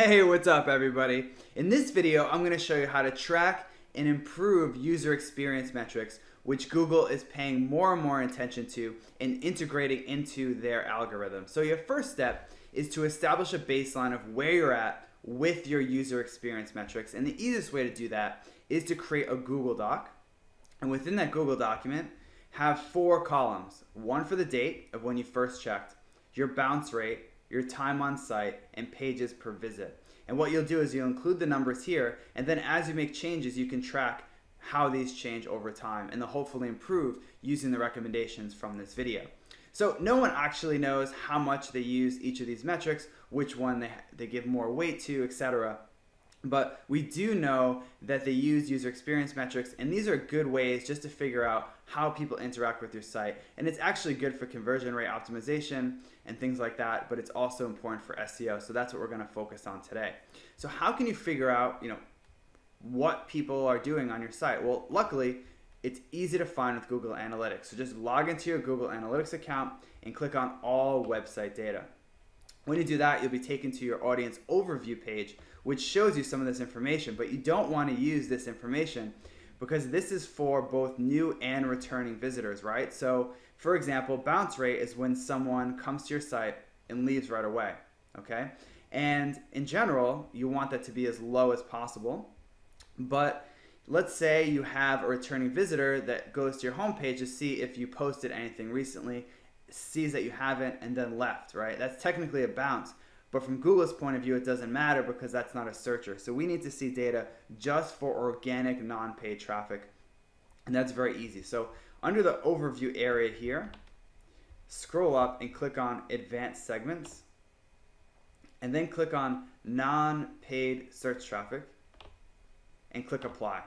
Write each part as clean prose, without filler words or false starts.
Hey, what's up everybody? In this video, I'm going to show you how to track and improve user experience metrics, which Google is paying more and more attention to and integrating into their algorithm. So your first step is to establish a baseline of where you're at with your user experience metrics. And the easiest way to do that is to create a Google Doc. And within that Google document, have 4 columns. One for the date of when you first checked, your bounce rate, your time on site, and pages per visit. And what you'll do is you'll include the numbers here, and then as you make changes, you can track how these change over time, and they'll hopefully improve using the recommendations from this video. So no one actually knows how much they use each of these metrics, which one they give more weight to, etc. But we do know that they use user experience metrics, and these are good ways just to figure out how people interact with your site. And it's actually good for conversion rate optimization and things like that, but it's also important for SEO. So that's what we're going to focus on today. So how can you figure out, what people are doing on your site? Well, luckily, it's easy to find with Google Analytics. So just log into your Google Analytics account and click on All Website Data. When you do that, you'll be taken to your audience overview page, which shows you some of this information, but you don't want to use this information because this is for both new and returning visitors, right? So for example, bounce rate is when someone comes to your site and leaves right away, okay? And in general, you want that to be as low as possible, but let's say you have a returning visitor that goes to your homepage to see if you posted anything recently, sees that you haven't, and then left, right? That's technically a bounce. But from Google's point of view, it doesn't matter because that's not a searcher. So we need to see data just for organic non-paid traffic. And that's very easy. So under the overview area here, scroll up and click on Advanced Segments. And then click on Non-Paid Search Traffic. And click Apply.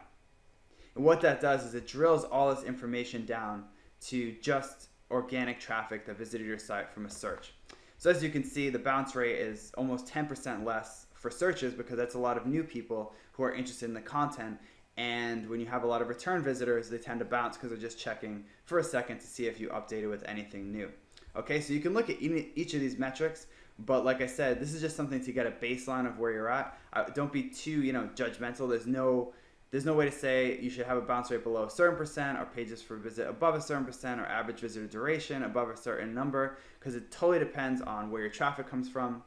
And what that does is it drills all this information down to just organic traffic that visited your site from a search. So as you can see, the bounce rate is almost 10% less for searches because that's a lot of new people who are interested in the content. And when you have a lot of return visitors, they tend to bounce because they're just checking for a second to see if you updated with anything new. Okay, so you can look at each of these metrics, but like I said, this is just something to get a baseline of where you're at. Don't be too, judgmental. There's no way to say you should have a bounce rate below a certain percent or pages per visit above a certain percent or average visitor duration above a certain number because it totally depends on where your traffic comes from,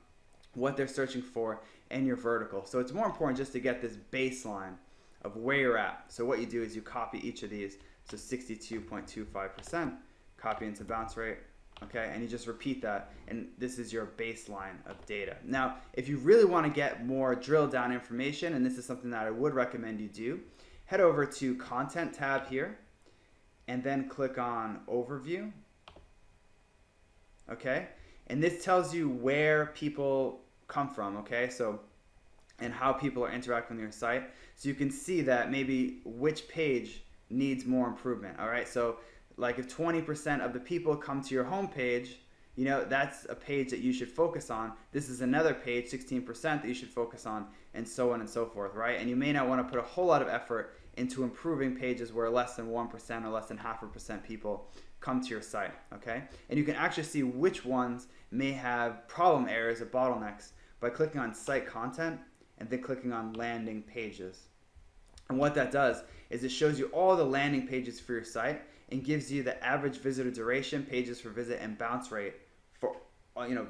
what they're searching for, and your vertical. So it's more important just to get this baseline of where you're at. So what you do is you copy each of these. So 62.25%, copy into bounce rate. Okay, and you just repeat that, and this is your baseline of data. Now, if you really want to get more drill down information, and this is something that I would recommend you do, head over to Content tab here, and then click on Overview. Okay, and this tells you where people come from, okay, so, and how people are interacting with your site. So you can see that maybe which page needs more improvement, all right, so like if 20% of the people come to your home page, that's a page that you should focus on. This is another page, 16%, that you should focus on, and so on and so forth, right? And you may not want to put a whole lot of effort into improving pages where less than 1% or less than 0.5% people come to your site, okay? And you can actually see which ones may have problem areas or bottlenecks by clicking on Site Content and then clicking on Landing Pages. And what that does is it shows you all the landing pages for your site and gives you the average visitor duration, pages per visit, and bounce rate for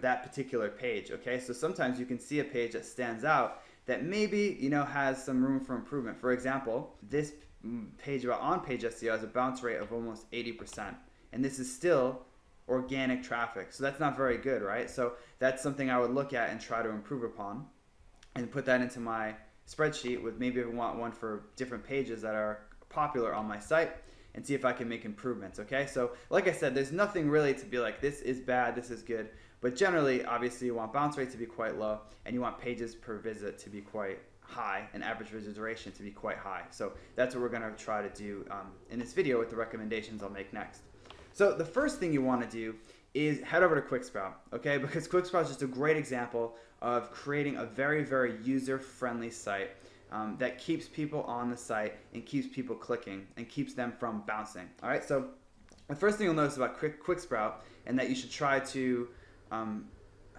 that particular page. Okay, so sometimes you can see a page that stands out that maybe has some room for improvement. For example, this page about on-page SEO has a bounce rate of almost 80%, and this is still organic traffic, so that's not very good, right? So that's something I would look at and try to improve upon, and put that into my spreadsheet with maybe I want one for different pages that are popular on my site, and see if I can make improvements, okay? So like I said, there's nothing really to be like, this is bad, this is good, but generally, obviously, you want bounce rate to be quite low, and you want pages per visit to be quite high, and average visit duration to be quite high. So that's what we're gonna try to do in this video with the recommendations I'll make next. So the first thing you wanna do is head over to QuickSprout, okay? Because QuickSprout is just a great example of creating a very, very user-friendly site that keeps people on the site and keeps people clicking and keeps them from bouncing. All right, so the first thing you'll notice about QuickSprout and that you should try to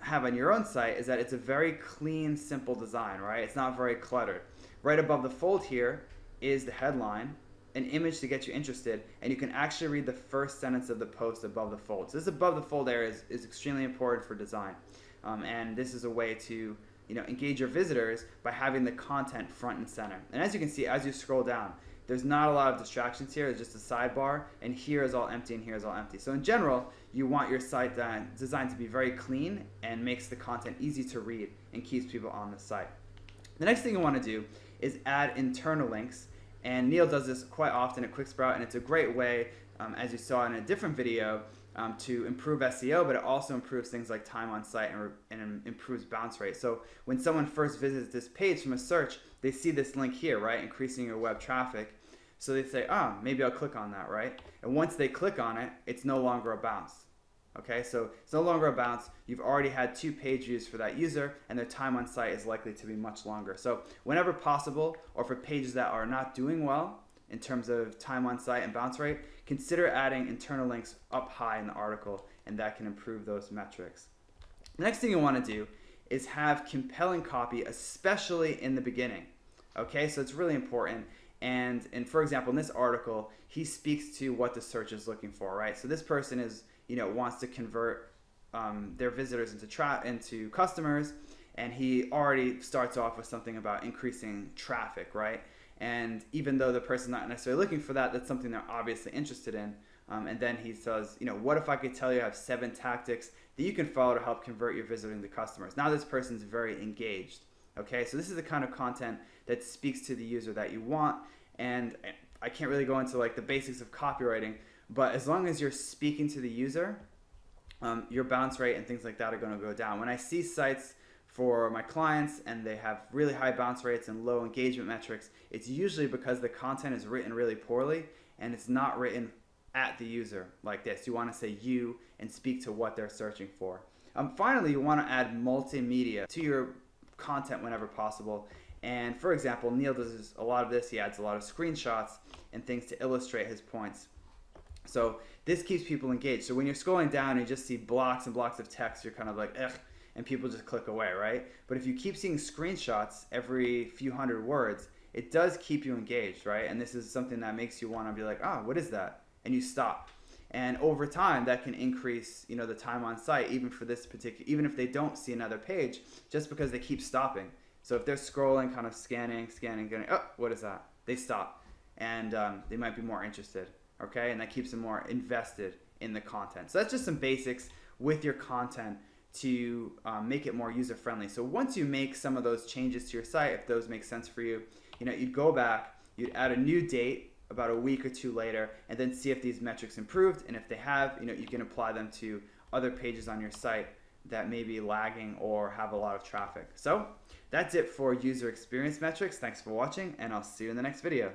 have on your own site is that it's a very clean, simple design, right? It's not very cluttered. Right above the fold here is the headline, an image to get you interested, and you can actually read the first sentence of the post above the fold. So this above the fold area is extremely important for design. And this is a way to engage your visitors by having the content front and center. And as you can see, as you scroll down, there's not a lot of distractions here. It's just a sidebar, and here is all empty, and here is all empty. So in general, you want your site designed to be very clean and makes the content easy to read and keeps people on the site. The next thing you want to do is add internal links, and Neil does this quite often at QuickSprout, and it's a great way, as you saw in a different video, to improve SEO, but it also improves things like time on site and improves bounce rate. So when someone first visits this page from a search, they see this link here, right, increasing your web traffic. So they say, maybe I'll click on that, right? And once they click on it, it's no longer a bounce. Okay, so it's no longer a bounce. You've already had 2 page views for that user, and their time on site is likely to be much longer. So whenever possible, or for pages that are not doing well in terms of time on site and bounce rate, consider adding internal links up high in the article, and that can improve those metrics. The next thing you want to do is have compelling copy, especially in the beginning. Okay, so it's really important. And for example, in this article, he speaks to what the search is looking for, right? So this person is, wants to convert their visitors into customers, and he already starts off with something about increasing traffic, right? And even though the person's not necessarily looking for that, that's something they're obviously interested in. And then he says, what if I could tell you I have 7 tactics that you can follow to help convert your visitors into customers? Now this person's very engaged. Okay, so this is the kind of content that speaks to the user that you want, and I can't really go into like the basics of copywriting, but as long as you're speaking to the user, your bounce rate and things like that are going to go down. When I see sites for my clients and they have really high bounce rates and low engagement metrics, it's usually because the content is written really poorly and it's not written at the user like this. You want to say you and speak to what they're searching for. Finally, you want to add multimedia to your content whenever possible. And for example, Neil does a lot of this. He adds a lot of screenshots and things to illustrate his points. So this keeps people engaged. So when you're scrolling down and you just see blocks and blocks of text, you're kind of like, ugh, and people just click away, right? But if you keep seeing screenshots every few hundred words, it does keep you engaged, right? And this is something that makes you want to be like, what is that? And you stop. And over time, that can increase, the time on site, even for this particular, even if they don't see another page, just because they keep stopping. So if they're scrolling, kind of scanning, going, what is that? They stop, and they might be more interested, okay? And that keeps them more invested in the content. So that's just some basics with your content to make it more user-friendly. So once you make some of those changes to your site, if those make sense for you, you'd go back, you'd add a new date about a week or 2 later, and then see if these metrics improved, and if they have, you can apply them to other pages on your site that may be lagging or have a lot of traffic. So that's it for user experience metrics. Thanks for watching, and I'll see you in the next video.